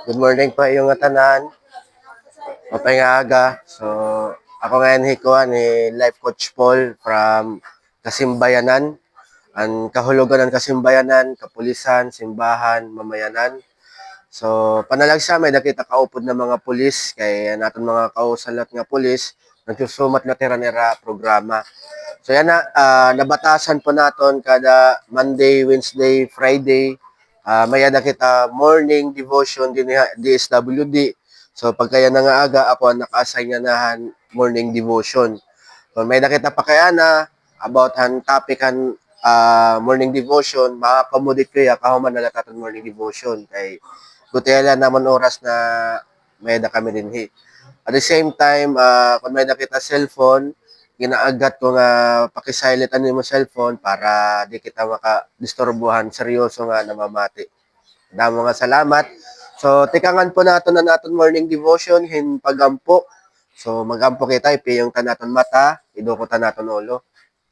Good morning po yung tanan. Mapay nga aga. So, ako ngayon hikuan ni Life Coach Paul from Kasimbayanan. Ang kahulugan ng Kasimbayanan, Kapulisan, Simbahan, Mamayanan. So, panalag sa may nakita kaupod ng mga pulis kay naton mga kausalat nga pulis nagsusumat na tira-nira programa. So yan na, nabatasan po naton kada Monday, Wednesday, Friday. Maya na kita morning devotion din ni DSWD. So pagkaya na nga aga, ako ang naka-assign nga nahan morning devotion. So may nakita pa kaya na about han topic han morning devotion, makakomodit kaya kahuman na natatan morning devotion. Kay gutela naman oras na may na kami din. At the same time, kung may nakita cellphone, ginaagat ko nga pakisilent ano mo cellphone para di kita maka-disturbuhan. Seryoso nga namamati. Damo nga salamat. So, tikangan po nato na naton morning devotion, hin pagampo. So, magampo kita, ipi yung tanaton mata, idukot naton ulo.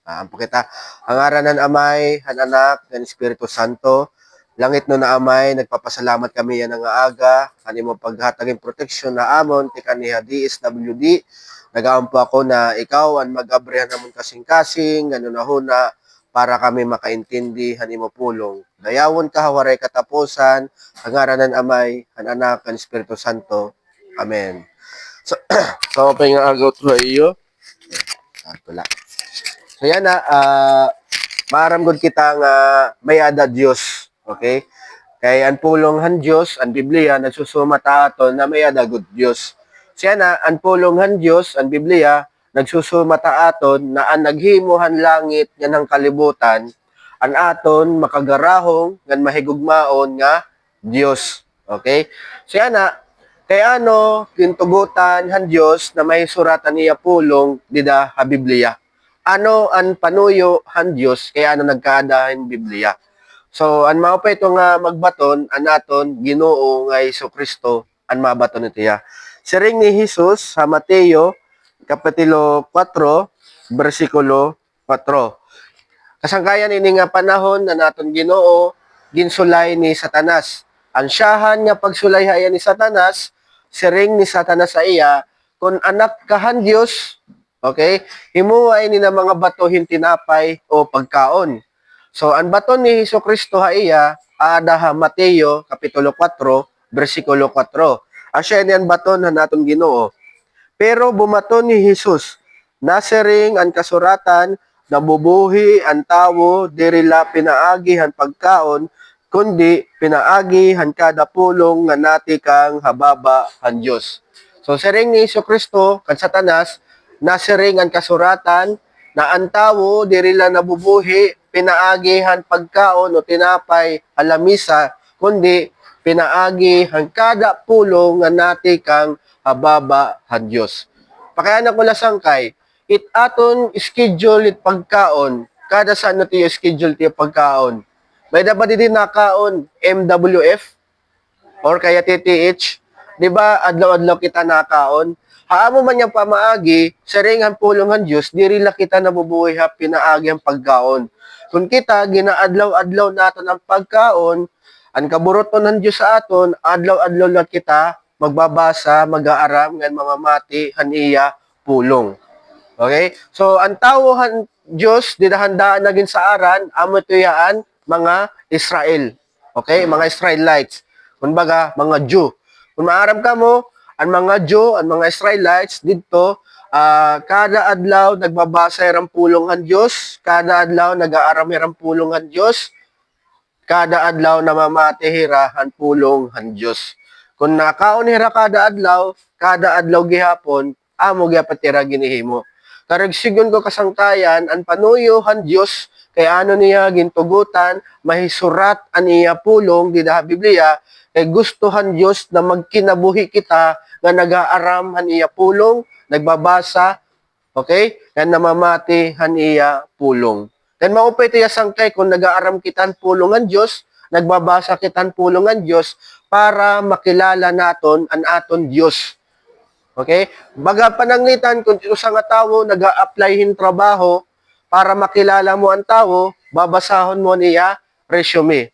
Ampo kita. Ang aranan amay, hananak, ng Espiritu Santo, langit no na amay, nagpapasalamat kami yan nga aga, kanimo paghataging proteksyon na amon, ti kaniha DSWD, nagaampo ako na ikaw ang mag-abrihan namon kasing-kasing, gano'n na huna, para kami makaintindi, hanimo pulong. Dayawon ka, hawaray katapusan, ang aranan amay, hananak, ng Espiritu Santo. Amen. So, so pa yung agaw to iyo. Wala. So yan na, maramgod kita nga may ada Dios, okay? Kay ang pulong han Dios, ang Biblia nagsusumata aton na may ada good Dios. Siya na ang pulong han Dios, ang Biblia nagsusumata aton na ang naghimuhan langit nga ng kalibutan, ang aton makagarahong ngan mahigugmaon nga Dios. Okay? Siya na kay ano kintugutan han Dios na may suratan niya pulong dida ha Biblia. Ano ang panuyo han Dios kaya ano nagkaadahin Biblia. So an mao pa ito nga magbaton anaton Ginoo nga Kristo an mabaton itiya. Siring ni Jesus sa Mateo kapitulo 4 bersikulo 4. Kasangkayan ini nga panahon na naton Ginoo ginsulay ni Satanas. Ansyahan nga pagsulayhayan ni Satanas, siring ni Satanas sa iya, kung anak kahan Dios, okay, himuay ni na mga batohin tinapay o pagkaon. So, ang baton ni Kristo ha iya, adaha Mateo, kapitulo 4, versikulo 4. Asya ni ang baton na naton Ginoo. Pero bumaton ni Jesus, nasering ang kasuratan, nabubuhi ang tawo, dirila pinaagi han pagkaon, kundi pinaagi han kada pulong nga nati kang hababa han Dios. So sering ni Kristo kan Satanas, nasering ang kasuratan, na ang tawo dirila nabubuhi, pinaagi han pagkaon o tinapay alamisa, kundi pinaagi han kada pulong nga nati kang hababa han Dios. Pakayanan ko lasangkay, it aton schedule it pagkaon, kada saan na tiyo schedule tiyo pagkaon. May dapat din nakaon MWF or kaya TTH, di ba adlaw-adlaw kita nakaon? Haamo man yang pamaagi, saringan pulungan Diyos, diri la kita nabubuhay ha pinaagi ang pagkaon. Kung kita ginaadlaw-adlaw naton ang pagkaon, ang kaburoton ng Diyos sa aton, adlaw-adlaw lang kita magbabasa, mag-aaram, ngan mamamati, haniya, pulong. Okay? So, ang tawhan Diyos, dinahandaan naging sa aran, amo tuyaan, mga Israel. Okay? Mga Israelites. Kumbaga, mga Jew. Kung maaram ka mo, ang mga Jew, ang mga Israelites, dito, kada adlaw nagbabasa irang pulong ang Diyos, kada adlaw nag-aaram irang pulong ang Diyos, kada adlaw namamati hira ang pulong ang Diyos. Kung nakaon hira kada adlaw gihapon, amo gyapon tira ginihimo. Karagsigon ko kasangkayan, ang panuyo han Diyos, kay ano niya gintugutan, mahisurat an iya pulong, di da Biblia, kay gustuhan Diyos na magkinabuhi kita, nga nag-aaram han iya pulong, nagbabasa, okay? Yan namamati han iya pulong. Then maupay tiya sangkay kung nag-aaram kitan pulungan Diyos, nagbabasa kitan pulungan Diyos, para makilala naton ang aton Diyos. Okay? Baga pananglitan kung sa nga tao nag-a-apply hin trabaho para makilala mo ang tao, babasahon mo niya resume.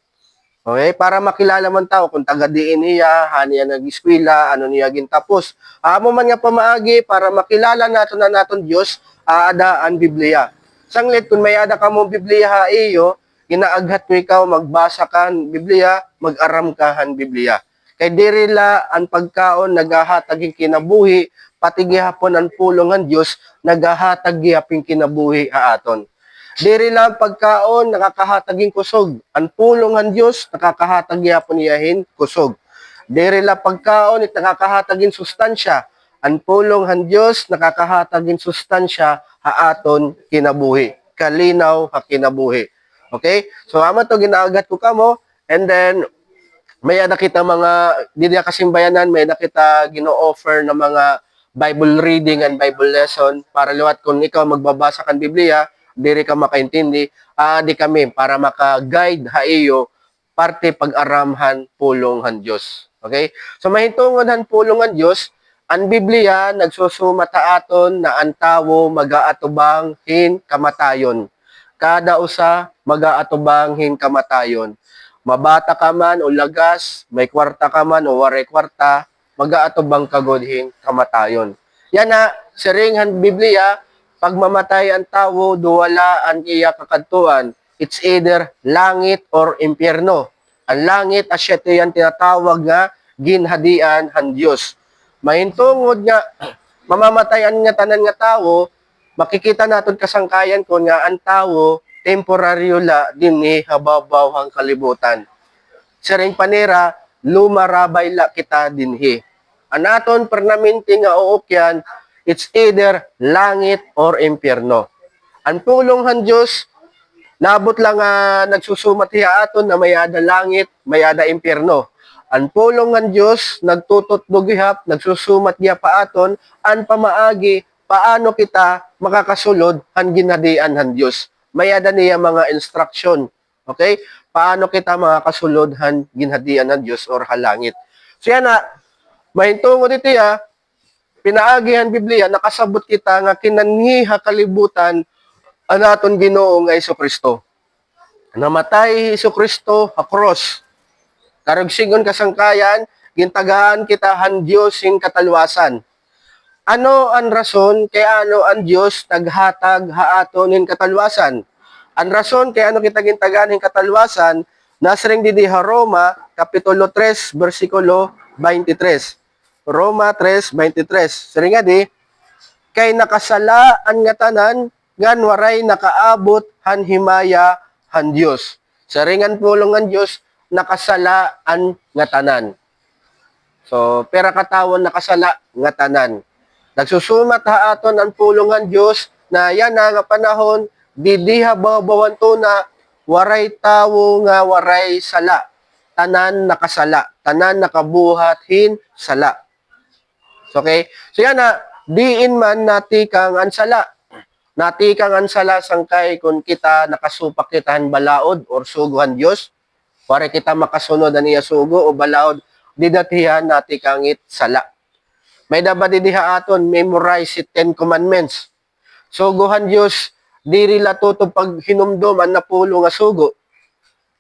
Okay, para makilala man tao kung taga diin niya, hani niya nag-eskwela, ano niya gintapos. Amo man nga pamaagi para makilala naton Dios, aadaan Biblia. Sanglit kung may ada ka mong Biblia ha iyo, ginaaghat mo ikaw magbasa kan Biblia, mag-aram ka han Biblia. Kay diri la ang pagkaon nagahatag ing kinabuhi, pati gihapon ang pulong ng Dios nagahatag gihaping kinabuhi aton. Diri lang pagkaon nakakahataging kusog. Ang pulong ng Dios nakakahatag yapon iyahin kusog. Diri lang pagkaon it nakakahatagin sustansya. Ang pulong ng Dios nakakahatagin sustansya haaton kinabuhi. Kalinaw ha kinabuhi. Okay? So ama to ginaagat ko kamo, and then may ada kita mga dili kasimbayanan, may ada kita gino-offer na mga Bible reading and Bible lesson para liwat kung ikaw magbabasa kan Biblia, diri ka makaintindi, di kami para maka-guide ha iyo parte pag-aramhan pulong han Dios. Okay? So mahitungon han pulong han Dios, ang Biblia nagsusumata aton na ang tawo magaatubang hin kamatayon. Kada usa magaatubang hin kamatayon. Mabata ka man o lagas, may kwarta ka man o waray kwarta, magaatubang kagodhin kamatayon. Yan na, siringhan Biblia, pag mamatay ang tao, duwala ang iya kakadtuan. It's either langit or impyerno. Ang langit, asyete yan tinatawag nga, ginhadian han Diyos. Mahintungod nga, mamamatayan nga tanan nga tao, makikita naton kasangkayan ko nga ang tao, temporaryo la din ni hababaw hang kalibutan. Sa ring panera, lumarabay la kita dinhi. Anaton pernaminti nga uukyan, it's either langit or impyerno. Ang pulong han Diyos, nabot lang nagsusumat hiya aton na mayada langit, mayada impyerno. Ang pulong ng Diyos, nagtutot dugihap, nagsusumat niya pa aton, ang pamaagi, paano kita makakasulod han ginhadian han Diyos. Mayada niya mga instruction. Okay? Paano kita makakasulod han ginhadian ng Diyos or halangit. So yan na, mahintungod ito ya, pinaagi han Biblia, nakasabot kita nga kinanhiha kalibutan anaton Ginoo nga Kristo. Namatay Kristo a cross. Karagsigon kasangkayan, gintagaan kita han Dios sing katalwasan. Ano ang rason kaya ano ang Dios naghatag haaton nin katalwasan? Ang rason kaya ano kita gintagaan nin katalwasan, nasring didiha Roma, Kapitulo 3, versikulo 23. Roma 3:23. Sari nga di, kay nakasalaan nga tanan, ngan waray nakaabot han himaya han Dios. Saringan pulong ng Dios, nakasalaan nga tanan. So, pera katawon nakasala nga tanan. Nagsusumat haaton ang pulong ng Dios na yan na nga panahon, didiha bawabawan to na waray tawo nga waray sala. Tanan nakasala. Tanan nakabuhat hin sala. Okay? So yan na, diin man natikang ansala. Natikang ansala sangkay kung kita nakasupak kitahan balaod or suguhan Diyos. Para kita makasunod niya sugo o balaod, didatihan natikangit sala. May dapat didiha aton, memorize it 10 commandments. Suguhan Diyos, diri latuto pag hinumdom ang napulo nga sugo.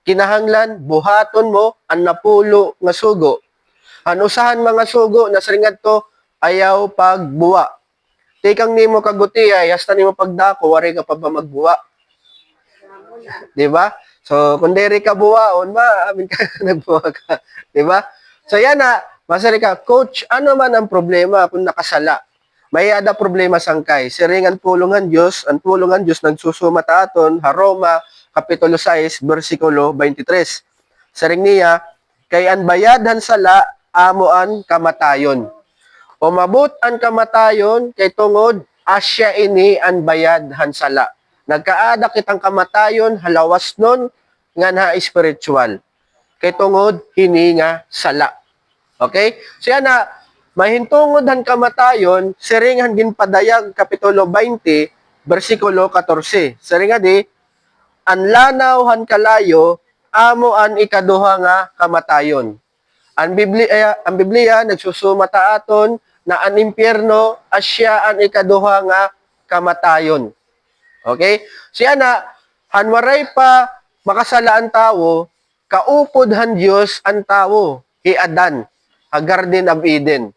Kinahanglan, buhaton mo ang napulo nga sugo. Anusahan mga sugo, nasringad to, ayaw pagbuwa. Tikang nimo kaguti ay hasta nimo pagdako wari ka pa ba magbuwa. Di ba? So kung diri ka buwaon, amin ka nagbuwa ka, di ba? So yan na, masari ka, coach, ano man ang problema kung nakasala? May ada problema sangkay. Siringan pulungan Diyos, ang pulungan Diyos nagsusumata aton, Roma Kapitulo 6, versikulo 23. Saring niya, kay ang bayadhan sala, amoan kamatayon. O mabut ang kamatayon, kay tungod, asya ini ang bayadhan sala. Nagkaada kitang kamatayon, halawas nun, nga na spiritual. Kay tungod, hininga sala. Okay? So yan na, mahintungod han kamatayon, siringan ginpadayag, Kapitulo 20, versikulo 14. Siringa di, ang lanaw han kalayo, amo an ikaduha nga kamatayon. Ang Biblia nagsusumata aton na ang impyerno asya ang ikaduha nga kamatayon. Okay? So yan na, hanwaray pa makasala ang tao, kaupod han Dios ang tawo, hi Adan, ha Garden of Eden.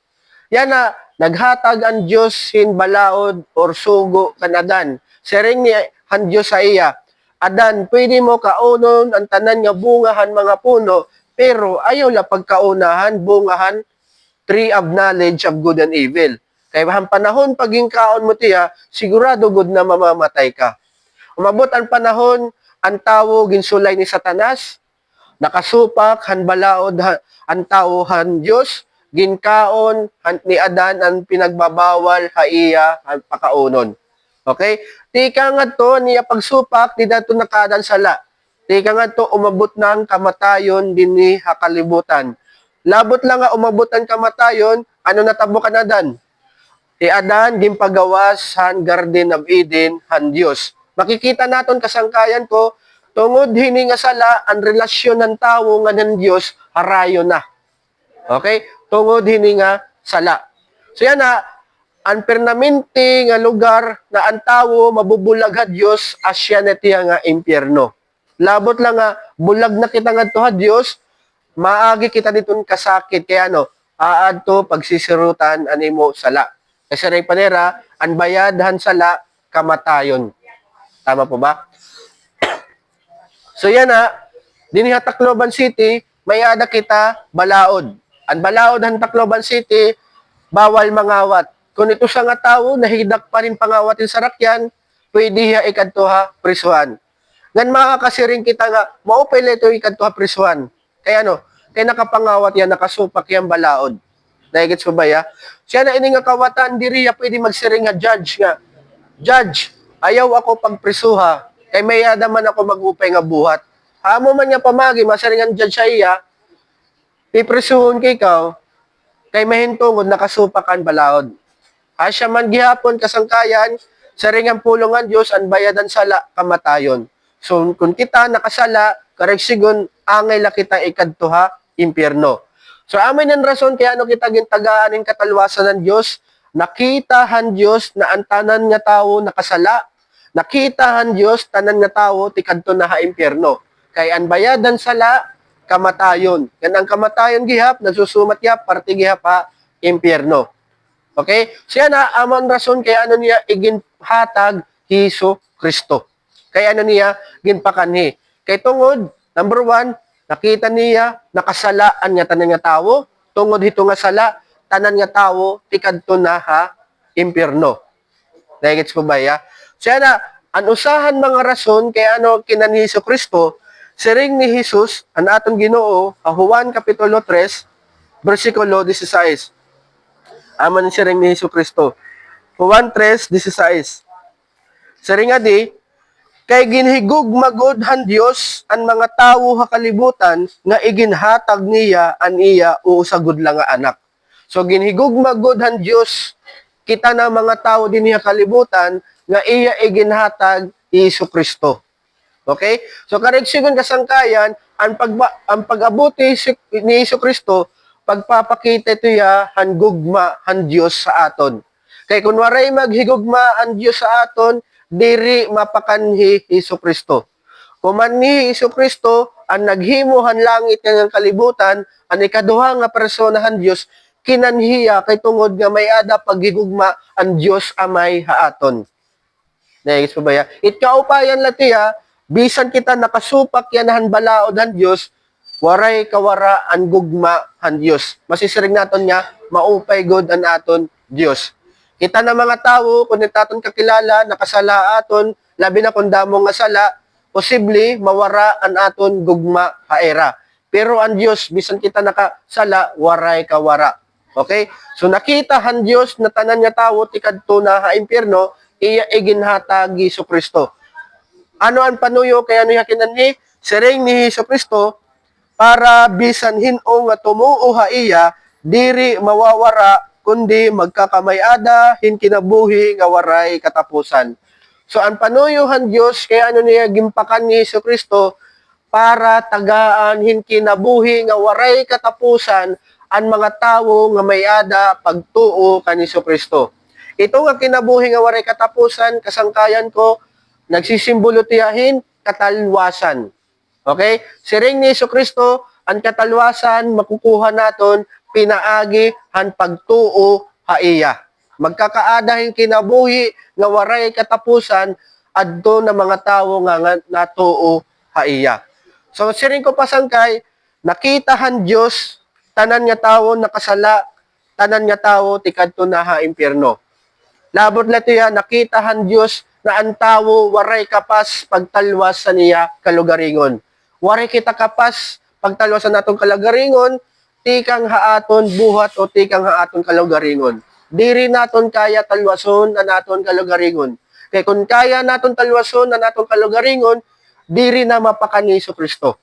Yan na, naghatag ang Diyos hin balaod or sugo kan Adan. Sering ni han Diyos sa iya, Adan, pwede mo kaunon ang tanan nga bungahan mga puno, pero ayaw la pagkaunahan, bungahan, tree of knowledge of good and evil. Kaya han panahon paging kaon mo tiya, sigurado good na mamamatay ka. Umabot ang panahon, ang tawo ginsulay ni Satanas, nakasupak han balaod ang tawo han Dios, ginkaon ni Adan ang pinagbabawal ha iya ang pakaunon. Okay? Tika nga to niya pagsupak di dato nakadan sala. Tika nga to umabot ng kamatayon din ni hakalibutan. Labot lang nga umabot ang kamatayon, ano natabo ka na Dan? Ti Adan gimpagawas han Garden of Eden han Dios. Makikita naton kasangkayan ko tungod hini nga sala ang relasyon ng tawo nga ng Dios harayo na. Okay? Tungod hini nga sala. So yan na, ang permanente nga lugar na ang tawo mabubulag ha Dios asya na tiya nga impyerno. Labot lang nga, bulag na kita nga to ha Dios, maagi kita ditun kasakit. Kaya ano, aad to pagsisirutan animo sala. Kasi rin panera, ang bayadhan sala, kamatayon. Tama po ba? So yan na, diniha Tacloban City, may ada kita balaod. Ang balaod han Tacloban City, bawal mangawat. Kung ito sa nga tao, nahidak pa rin pangawatin sa rakyan, pwede hiya ikadto ha prisuhan. Ngan makakasiring kita nga, maupay ito ikadto ha prisuhan. Kaya ano, kaya nakapangawat yan, nakasupak yan balaod. Naigit sa baya. Siya na ini nga kawatan, diri ya pwede magsiring nga judge nga. Judge, ayaw ako pagprisuha, kay may man ako magupay nga buhat. Amo man nga pamagi, masaringan judge sa iya, piprisuhon kay ikaw, kay mahintungod nakasupakan balaod. Asya man gihapon kasangkayan, sa ringang pulungan Diyos, ang bayadan sala, kamatayon. So, kung kita nakasala, karegsigon, angay la kita ikadtuha, impyerno. So, amin ang rason kaya ano kita gintagaan ng katalwasan ng Diyos, nakitahan Diyos na ang tanan nga tao nakasala, nakitahan Diyos tanan nga tao tikadto na ha impyerno. Kay ang bayadan sala, kamatayon. Yan ang kamatayon gihap, nagsusumat gihap, parte gihap ha, impyerno. Okay? Siya na, amang rason kaya ano niya, iginhatag Hesus Kristo. Kaya ano niya, ginpakanhi. Kay tungod, number 1, nakita niya, nakasalaan nga tanan nga tao, tungod hito nga sala, tanan nga tao, tikadto na ha, impyerno. Nagigits po ba ya? Siya na, ang usahan mga rason, kaya ano, kinan ni Hesus Kristo, siring ni Jesus, ang atong Ginoo, Juan Kapitulo 3, versikulo 16. Aman siya rin ni Hesus Kristo. Juan 3:16. Siring adi, kay ginhigug magudhan Dios ang mga tawo ha kalibutan nga iginhatag niya an iya o sa gudla nga anak. So ginhigug magudhan Dios kita na mga tawo din ha kalibutan nga iya iginhatag Hesus Kristo. Okay? So karegsigon kasangkayan ang pag-abuti ni Hesus Kristo pagpapakita ito ya han gugma han Dios sa aton. Kay kun waray maghigugma ang Dios sa aton, diri mapakanhi Hesus Kristo. Kumanhi Hesus Kristo ang naghimo han langit nga kalibutan, ang ikaduha nga persona han Dios kinanhiya kay tungod nga may ada paghigugma ang Dios amay ha aton. Naigis pa ba ya? Itkaupayan latiya, bisan kita nakasupak yan han balaod han Dios, waray kawara ang gugma han Dios. Masisirig naton nga, maupay god an aton Dios. Kita na mga tao, kung nitaton kakilala, nakasala aton, labi na kung damo nga sala, posible mawara an aton gugma haera. Pero ang Dios, bisan kita nakasala, waray kawara. Okay? So nakita han Dios na tanan nga tao, tikadto na ha impyerno, iya iginhatag Hesus Kristo. Ano ang panuyo kaya ano kinanhi? Siring ni Hesus Kristo, para bisan hinon nga tumuo ha iya, diri mawawara, kundi magkakamayada, hinkinabuhi nga waray katapusan. So, ang panuyuhan Diyos, kaya ano niya gimpakan ni Hesus Kristo, para tagaan, hinkinabuhi nga waray katapusan, ang mga tawo nga mayada, pagtuo kan Hesus Kristo. Ito nga kinabuhi nga waray katapusan, kasangkayan ko, nagsisimbolo tiyahin, katalwasan. Okay? Siring ni Kristo, ang katalwasan makukuha naton pinaagi han pagtuo haiya. Magkakaadahin kinabuhi nga waray katapusan adto na mga tawo nga natuo haiya. So siring ko pasangkay, nakitahan Dios tanan nga tawo nakasala, tanan nga tawo tikadto na ha impyerno. Labot lato ya nakitahan Dios na ang tawo waray kapas pagtalwas sa niya kalugaringon. Waray kita kapas pagtalwas sa natong kalagaringon, tikang haaton buhat o tikang haaton kalugaringon. Diri naton kaya talwason na naton kalugaringon. Kaya kung kaya naton talwason na naton kalugaringon, diri na mapakani Kristo.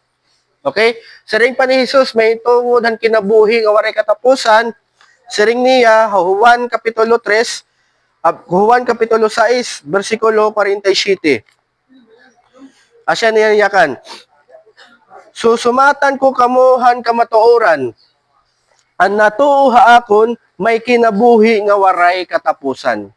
Okay? Siring pa ni Jesus, may tungod ang kinabuhi nga waray katapusan. Siring niya, Juan Kapitulo 3, Juan Kapitulo 6, versikulo 47. Asya niyakan. Susumatan ko kamuhan kamatuoran. Ang natuuha akon, may kinabuhi nga waray katapusan.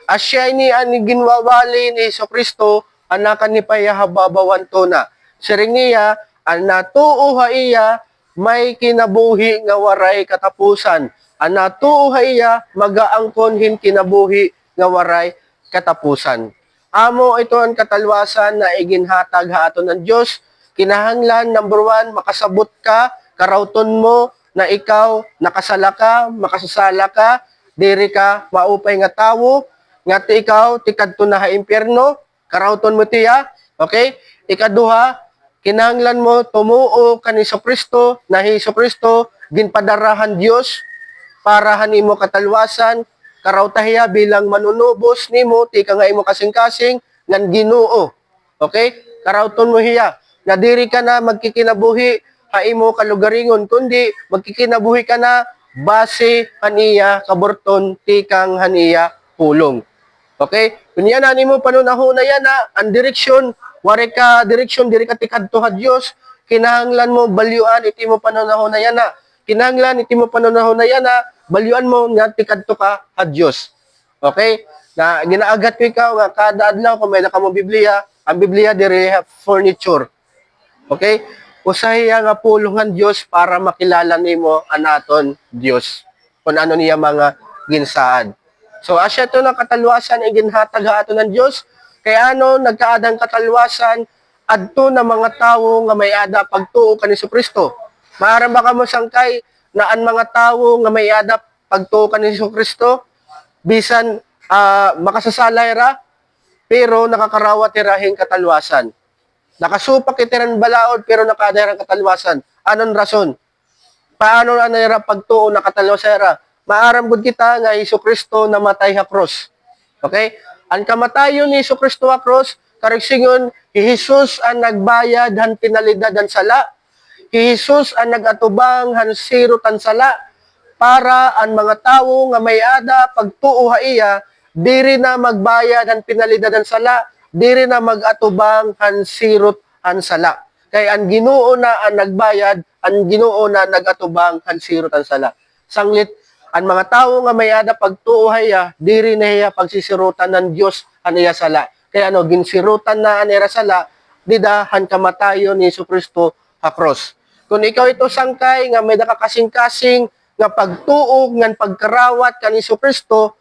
Asya ni ani ginwawali ni Kristo, anakan ni payahababawan to na. Siring niya, ang natuuha iya, may kinabuhi nga waray katapusan. Ang natuuha iya, magaangkon hin kinabuhi nga waray katapusan. Amo ito ang katalwasan na iginhatag haaton ng Diyos. Kinahanglan, number 1, makasabot ka, karauton mo na ikaw nakasala ka, makasasala ka, diri ka maupay nga tawo, nga ti ikaw tikadto na ha impyerno, karauton mo tiya, okay? Ikaduha, kinahanglan mo tumuo kani Kristo, na Kristo ginpadarahan Dios para hanimo katalwasan, karawtahiya bilang manunubos nimo ti ka nga imo kasing-kasing ngan Ginoo. Okay? Karawton mo hiya na diri ka na magkikinabuhi ha imo kalugaringon kundi magkikinabuhi ka na base haniya kaburton ti kang haniya pulong. Okay? Kunya na nimo panunahon na yan na ang direksyon wari ka direksyon diri ka tikadto ha Dios, kinahanglan mo balyuan iti mo panunahon na yan na. Kinahanglan iti mo panunahon na yan na balyuan mo nga tikadto ka ha Dios. Okay? Na ginaagat ko ikaw nga kada adlaw kung may naka mo Biblia, ang Biblia diri furniture. Okay? Usahiya nga pulungan Dios para makilala nimo anaton Dios. Kung ano niya mga ginsaad. So asya to na katalwasan ay ginhatag aton ng Dios. Kaya ano nagkaadang katalwasan adto na mga tawo nga may ada pagtuo kani Kristo. Maaram ba kamo sangkay na ang mga tawo nga may ada pagtuo kani Kristo bisan makasasalay ra pero nakakarawat irahing katalwasan. Nakasupak itiran balaod pero nakadairang katalwasan. Anon rason? Paano na nira pagtuo na katalwasan? Maaram gud kita nga Kristo namatay ha cross. Okay? Ang kamatayon ni Kristo ha cross, karigsingon, Jesus ang nagbayad han pinalidad han sala. Jesus ang nagatubang han sirot han sala para ang mga tawo nga may ada pagtuo ha iya diri na magbayad han pinalidad han sala, diri na magatubang han sirot han sala. Kay ang Ginoo na ang nagbayad, ang Ginoo na nagatubang han sirot han sala. Sanglit ang mga tawo nga may ada pagtuo haya, diri na hiya pagsisirutan ng Dios aniya sala. Kaya ano ginsirutan na anira sala, dida han kamatayon ni Kristo ha cross. Kung ikaw ito sangkay nga may nakakasing-kasing nga pagtuo ngan pagkarawat kani Kristo,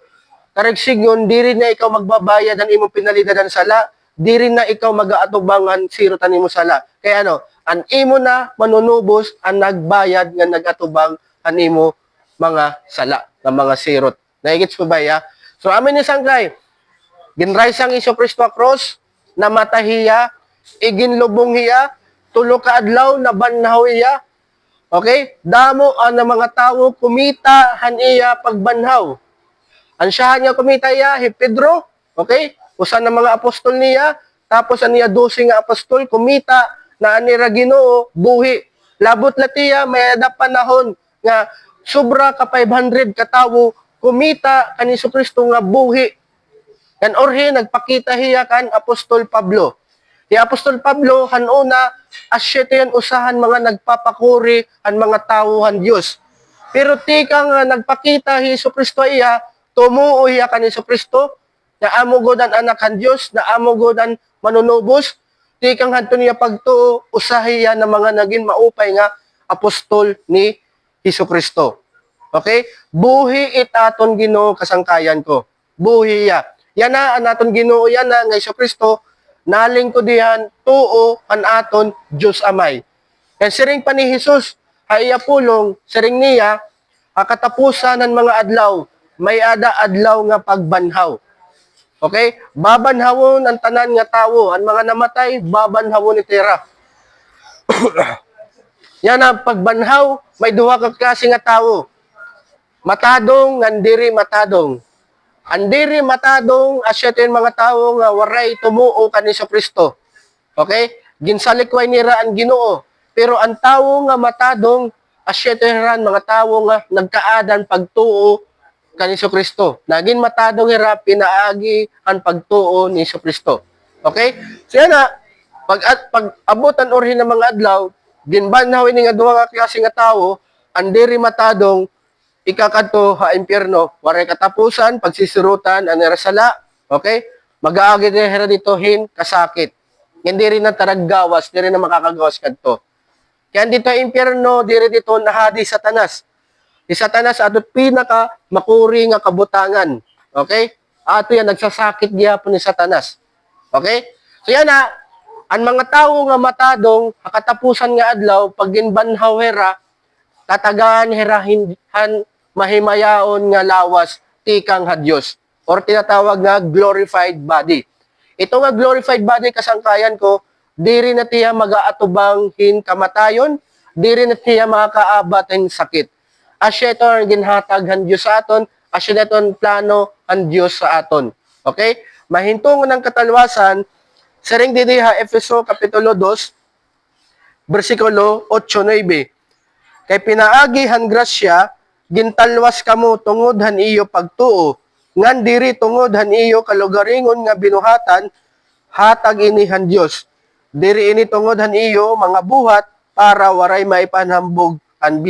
karigsigyon diri na ikaw magbabayad ang imong pinalidadan sala, diri na ikaw mag-aatubangan sirutan nimo sala. Kaya ano, an imo na manunubos ang nagbayad nga nagatubang an imo mga sala ng mga sirot. Naigits po ba ya? So amin ni sangkay, ginrise ang Kristo a cross, namatahiya, iginlubong hiya, tulo ka adlaw na banhaw iya. Okay? Damo ang mga tawo kumita han iya pagbanhaw. Ansyahan nga kumita iya, Pedro, okay? Usa ng mga apostol niya, tapos aniya 12 nga apostol, kumita na anira Ginoo, buhi. Labot latiya, may ada panahon nga sobra ka 500 katawo, kumita kani Kristo nga buhi. Kan orhi, nagpakita hiya kan Apostol Pablo. Si Apostol Pablo, hanuna, asya yan usahan mga nagpapakuri ang mga tawuhan Diyos. Pero tika nga nagpakita Kristo iya, tumuo iya kan Kristo, na amo god ang anak kan Dios, na amo god ang manunubos, tikang hadto niya pagtuo usahiya ng mga naging maupay nga apostol ni Hesukristo. Okay? Buhi itaton Ginoo kasangkayan ko. Buhi ya. Yan na ang aton Ginoo yan na nga Hesukristo naling ko dihan tuo kan aton Dios Amay. Yan siring pa ni Jesus haya pulong siring niya katapusan ng mga adlaw may ada adlaw nga pagbanhaw. Okay? Babanhawon ang tanan nga tawo, ang mga namatay babanhawon ni tira. Yan ang pagbanhaw, may duha ka klase nga tawo. Matadong ngan diri matadong. Ang diri matadong asya ten mga tawo nga waray tumuo kani sa Kristo. Okay? Ginsalikway nira ang Ginoo. Pero ang tawo nga matadong asya ten mga tawo nga nagkaadan pagtuo kani sa Kristo. Naging matadong hira pinaagi ang pagtuo ni Kristo. Okay? So yan na, pag abutan orhin ng mga adlaw, ginbanhaw ini nga duha ka klase nga tawo, ang diri matadong ikakadto ha impyerno, waray katapusan, pagsisirutan, anira sala, okay? Mag-aagi hira dito hin kasakit. Hindi rin na taraggawas, di rin na makakagawas kadto. Kaya dito impyerno, diri dito nahadi Satanas. Si Satanas adot pinaka makuri nga kabutangan. Okay? Ato yan nagsasakit gyapon ni Satanas. Okay? So yan na, ang mga tawo nga matadong hakatapusan nga adlaw pag ginbanhaw hera tatagaan herahin mahimayaon nga lawas tikang hadyos or tinatawag nga glorified body. Ito nga glorified body kasangkayan ko, diri na tiya magaatubang hin kamatayon, diri na tiya makakaabat ng sakit. Asya ito ang ginhatag ang Diyos sa aton, asya ito ang plano ang Diyos sa aton. Okay? Mahintungon ng katalwasan, saring didiha Efeso Kapitulo 2, versikulo 8-9. Kay pinaagi han grasya, gintalwas kamo tungod han iyo pagtuo, ngan diri tungod han iyo kalugaringon nga binuhatan, hatag ini han Dios. Diri ini tungod han iyo mga buhat para waray maipanhambog an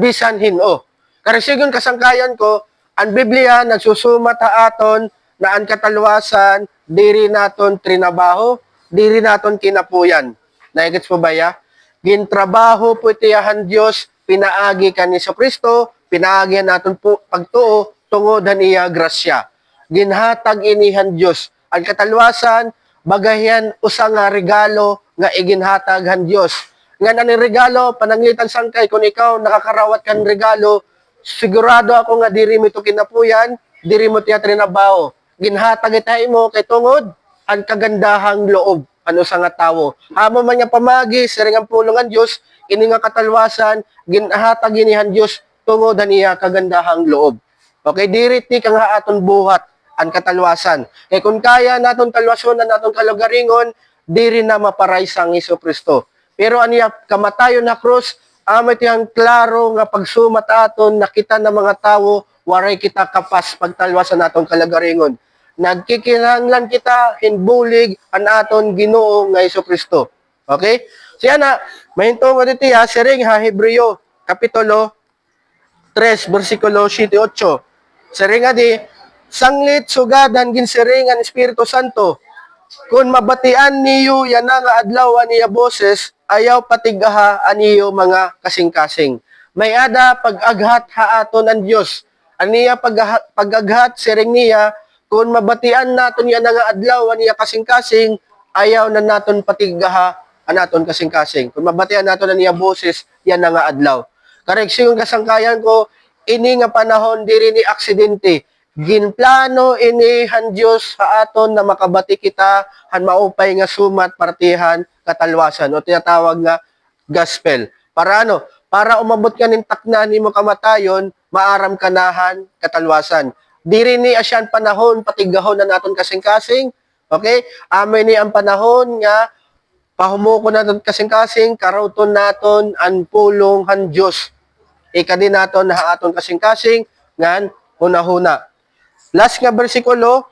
bisan hino. Karisigon kasangkayan ko, ang Biblia nagsusumat ha aton na ang katalwasan diri naton trinabaho, diri naton kinapuyan. Naigits po ba ya? Gintrabaho po itiyahan Diyos, pinaagi ka ni Kristo, pinaagi naton po pagtuo, tungod iya grasya. Ginhatag inihan Diyos. Ang katalwasan, bagayan usa nga regalo nga iginhatag han Diyos. Nga na regalo, pananglitan sangkay, kung ikaw nakakarawat kan regalo, sigurado ako nga diri mo ito kinapuyan, diri mo tiya trinabaho. Ginhatag itay mo kay tungod, ang kagandahang loob. Ano sa nga tawo. Amo man niya pamagi, siring ang pulungan Diyos, ini nga katalwasan, ginhatag inihan Diyos, tungod niya kagandahang loob. Okay, dirit ni kang aton buhat, ang katalwasan. Kaya kung kaya naton kalwason na naton kalugaringon, diri na maparay sang Kristo. Pero aniya kamatayon na krus, amo tiyang klaro nga pagsumat aton nakita ng mga tawo, waray kita kapas pagtalwasan naton kalagaringon. Nagkikinahanglan kita hinbulig an aton Ginoo nga Kristo. Okay? Siya na, mahinto mo dito ha, siring ha, Hebreo, Kapitulo 3, versikulo 7-8. Siring nga di, sanglit sugadan ginsiring ang Espiritu Santo. Kung mabatian niyo yan nga adlaw niya boses, ayaw patigaha aniyo mga kasing-kasing. May ada pag-aghat ha aton ang Dios. Aniya pag-aghat siring niya, kung mabatian naton yan nga adlaw niya kasing-kasing, ayaw na naton patigaha anaton kasing-kasing. Kung mabatian naton niya boses, yan nga adlaw. Kareksyon kasangkayan ko, ini nga panahon diri ni aksidente. Ginplano ini han Dios sa aton na makabati kita han maupay nga sumat partihan katalwasan o tinatawag nga gospel. Para ano? Para umabot ka ning takna nimo kamatayon, maaram kanahan katalwasan. Diri ni asyan panahon patigahon na naton kasing-kasing. Okay? Amen ni ang panahon nga pahumuko naton kasing-kasing, karawton naton ang pulong han Dios. Ikadi naton na aton kasing-kasing ngan hunahuna. Last nga bersikulo,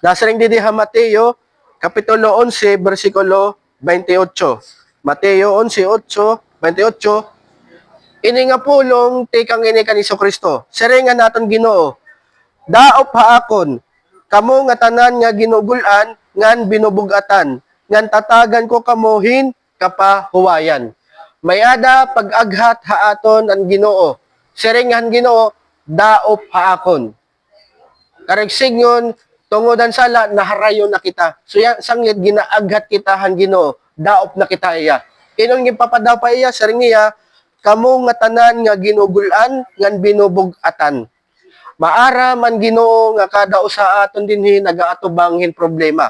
nasa ring didiha Mateo, Kapitulo 11, versikulo 28. Mateo 11:28. Ini nga pulong tikang ini kaniso Kristo. Siringan naton Ginoo. Daop ha akon, Kamo nga tanan nga ginugulan ngan binubugatan, ngan tatagan ko kamuhin kapahuwayan. Mayada pag-aghat haaton ang Ginoo. Siringan Ginoo daop haakon. Karigsingon tungodan sala naharayon na kita. So yan sanglit ginaaghat kita han Ginoo, daop na kita iya. Inon gipapadaw pa iya siring niya kamo nga tanan nga ginugulan ngan binubugatan. Maara man Ginoo nga kada usa aton dinhi nagaatubanghin problema.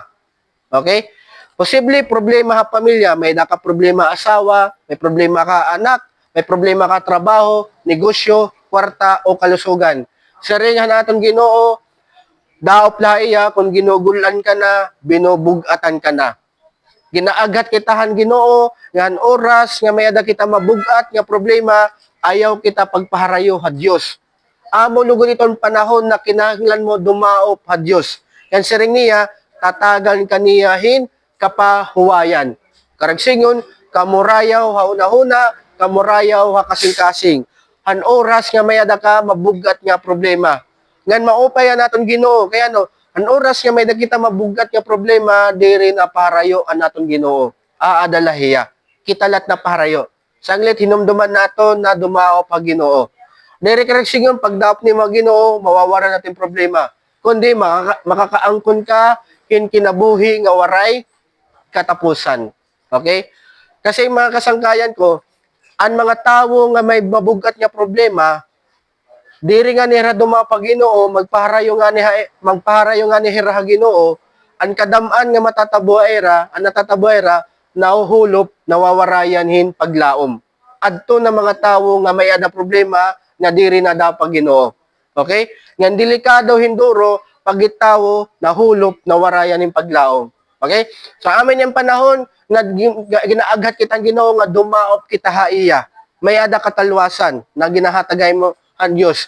Okay? Posible problema ha pamilya, may naka problema asawa, may problema ka anak, may problema ka trabaho, negosyo, kwarta o kalusugan. Siringan naton Ginoo, daop iya kung ginugulan ka na, binubugatan ka na. Ginaagat kitahan Ginoo, ngan oras nga may ada kita mabugat nga problema, ayaw kita pagpaharayo ha Dios. Amo lugon iton panahon na kinahanglan mo dumaop ha Dios. Yan siring niya, tatagan kaniyahin kapahuwayan. Karagsingon, kamurayaw ha una-una, kamurayaw ha kasing-kasing. Han oras nga may ada ka mabugat nga problema. Ngan maupay naton Ginoo. Kaya no, an oras nga may kita mabugat nga problema, di rin aparayo an naton Ginoo. Aadalahiya. Kitalat na parayo. Sanglit hinumduman naton na dumao pa Ginoo. Diri karagsingon pagdaop ni mga Ginoo, mawawala natin problema. Kundi makakaangkon ka kinabuhi nga waray katapusan. Okay? Kasi mga kasangkayan ko, ang mga tawo nga may mabugat nga problema, diri nga nira dumapa Ginoo, magpaharayo nga ni hira Ginoo, ang kadaman nga matatabuera, ang natatabuera, nahuhulop, nawawarayan hin paglaom. Adto na mga tawo nga may ada problema, nga diri na dapat Ginoo. Okay? Ngan delikado hinduro, pagitawo, nahulop, nawarayan hin paglaom. Okay? So amin yung panahon, na ginaaghat kitang Ginoo, nga dumaop kita haiya. May ada katalwasan, na ginahatagay mo ang Diyos.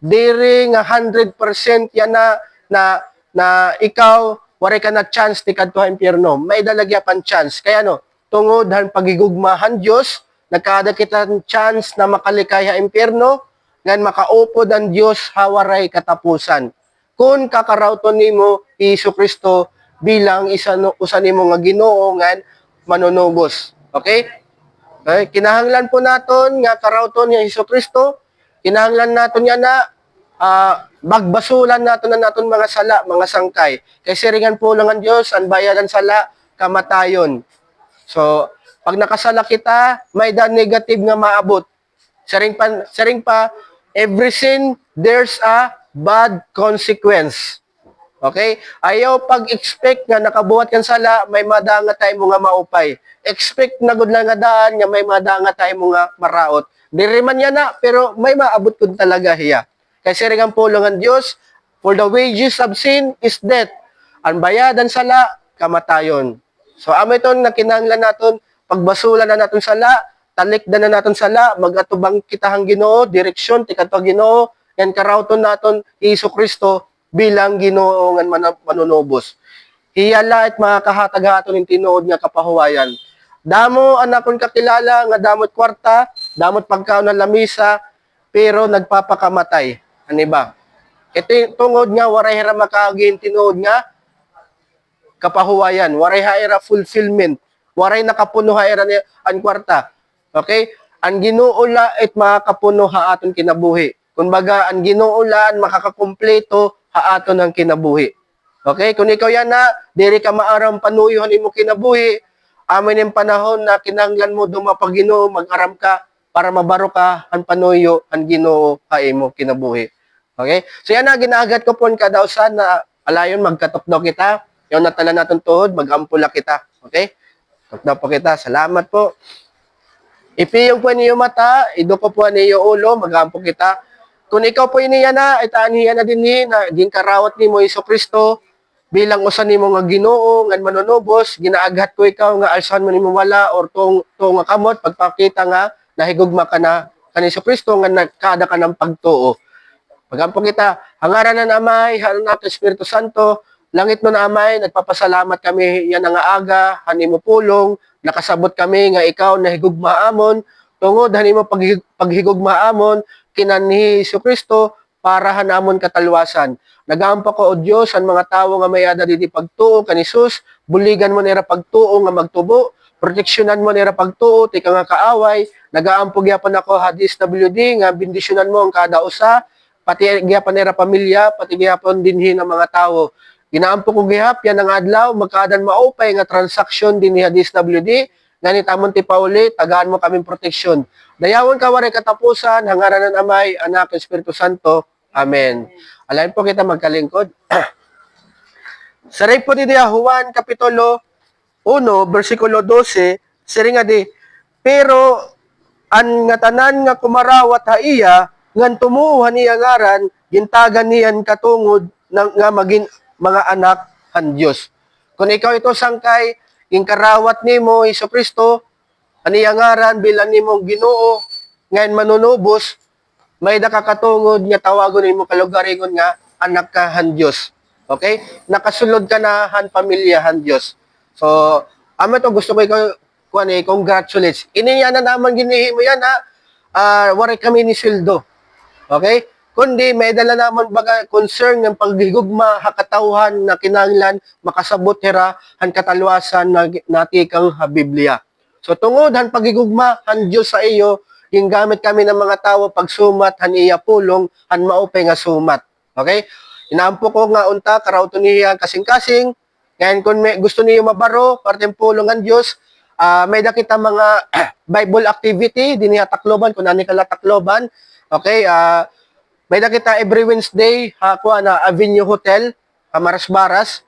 Diri nga 100% yan na ikaw wari ka na chance ti kadto impierno. May dalagya pan chance. Kaya no, tungod han pagigugmahan Dios, nagkada kita chance na makalikay ha impierno, ngan makaupod ang Dios hawaray katapusan. Kung kakarawton nimo Hesus Kristo bilang usa nimo nga Ginoo ngan manunubos. Okay? Okay, kinahanglan po naton nga karawton ni Hesus Kristo. Kinahanglan naton yan na magbasulan naton na naton mga sala, mga sangkay. Kay siringan po lang ang Dios, ang bayadan sala, kamatayon. So, pag nakasala kita, may da negative nga maabot. Siring pa, every sin, there's a bad consequence. Okay? Ayaw pag-expect nga nakabuhat kan sala, may madanga tayo mga maupay. Expect na gud lang nga daan nga may madanga tayo mga maraot. Diri man yan na, pero may maabot kun talaga hiya. Kasi rin ang pulong ng Diyos, for the wages of sin is death. Ang bayadan sala, kamatayon. So, amo ito na kinahanglan natin, pagbasulan na natin sala, talikdan na natin sala, magatubang kitahang Ginoo, direksyon, tikato Ginoo, yan karawton natin, Hesus Kristo, bilang Ginoo nga manunubos. Hiyala at mga kahatag-haton ng tinuod nga kapahuwayan. Damo anakon kakilala nga damot kwarta, damot pagkaon ng lamisa, pero nagpapakamatay. Ano ba? Ito tungod nga waray hira makagin tinuod nga kapahuwayan, waray haira fulfillment, waray nakapuno haira ni ang kwarta. Okay? Ang Ginoo la it makakapuno ha aton kinabuhi. Kumbaga ang Ginoo la makakakumpleto ha aton ang kinabuhi. Okay? Kung ikaw yan na, diri ka maaram panuyuhan imo kinabuhi, amin yung panahon na kinanglan mo dumapag Ginoo, mag-aram ka, para mabaro ka ang panuyo, ang Ginoo ha imo kinabuhi. Okay? So yan na, ginaagad ko po kada usan na alayon, magkatupdaw kita, yung natala natin tuhod, mag-ampula kita. Okay? Tupdaw po kita. Salamat po. Ipiyong po niyo mata, iduko po niyo ulo, mag-ampo kita. Kung ikaw po iniya na, itaan niya na din ni, na ginkarawat ni mo Hesus Kristo, bilang usan nimo nga Ginoo nga manunubos, ginaaghat ko ikaw nga alsan mo nimo wala or tong nga kamot pagpakita nga nahigugma ka na kan Hesus Kristo nga nagkada ka ng pagtuo. Pagampo kita, hangaran na namay, haron nato Espiritu Santo, langit mo na amay, nagpapasalamat kami yan nga aga, hanimo pulong, nakasabot kami nga ikaw nahigugma amon, tungod hanimo paghigugma amon kinan ni Hesus Kristo para hanamon katalwasan. Nagaampo ko o Dios ang mga tawo nga may ada didi pagtuo kan Hesus, buligan mo nira pagtuo nga magtubo, proteksyonan mo nira pagtuo ti ka nga kaaway, nagaampo gyapon ako ha DSWD nga bendisyonan mo ang kada usa, pati gyapon nira pamilya, pati gyapon dinhi ng mga tawo. Ginaampo ko gihap yan ang adlaw magkaadan maupay nga transaksyon dinhi ha DSWD, ganit amon ti Pauli, tagaan mo kaming proteksyon. Dayawon ka waray katapusan, hangaran ng Amay, Anak, Espiritu Santo. Amen. Alain po kita magkalingkod. Sa rin po di Juan, Kapitulo 1, versikulo 12, siringa di, pero an nga tanan nga kumarawat ha iya, ngan tumuuhan niya ngaran, gintagan niyan katungod nga maging mga anak han Diyos. Kung ikaw ito sangkay, yung karawat nimo, Iso Kristo, aniyangaran bilang nimong Ginoo, ngayon manunubos, may nakakatungod nga tawagon nimo kalugaringon nga anak ka han Diyos. Okay? Nakasulod ka na han pamilya han Diyos. So, amo to gusto ko ikaw congratulates. Iniya na naman ginihi mo yan ha. Wari kami ni Sildo. Okay? Kundi may dala naman baga concern ng paghigugma hakatawhan na kinahanglan makasabot hera han katalwasan na natikang ha Biblia. So tungod han paghigugma han Dios sa iyo, yung gamit kami ng mga tawo pagsumat han iya pulong han maupay nga sumat. Okay? Inaampo ko nga unta karawto niya kasing-kasing. Ngayon kung may gusto niyo mabaro parteng pulong ang Dios, may nakita mga Bible activity dinhi Tacloban kung ani kala Tacloban. Okay? May nakita every Wednesday, kuha na Avenue Hotel, Marasbaras,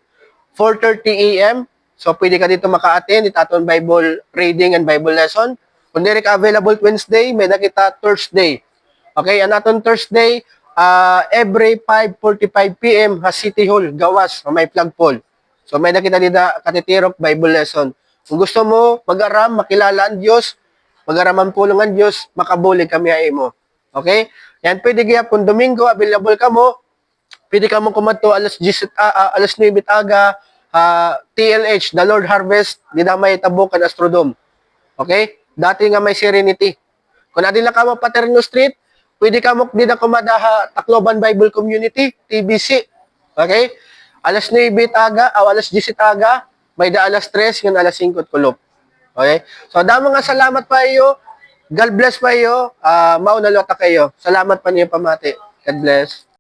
4:30 AM. So, pwede ka dito maka-attend, itaton Bible reading and Bible lesson. Kung di ka available Wednesday, may nakita Thursday. Okay, anaton Thursday, every 5:45 PM, ha City Hall, Gawas, may flagpole. So, may nakita dito katitirok Bible lesson. Kung gusto mo, mag-aram, makilala ang Diyos, mag-aram ang pulong ang Diyos, makabulig kami ay mo. Okay? Yan, pwede kaya kung Domingo, available ka mo, pwede ka mo kumadto alas 9 aga, TLH, The Lord Harvest, di na may tabukan Astrodome. Okay? Dati nga may Serenity. Kung adila ka mo Paterno Street, pwede ka mo di na kumadaha Tacloban Bible Community, TBC. Okay? Alas 9 aga, alas 10 aga, may da alas 3, yun alas 5 kulop. Okay? So, damo nga salamat pa iyo. God bless pa iyo. Maunalota kayo. Salamat pa niyo pamati. God bless.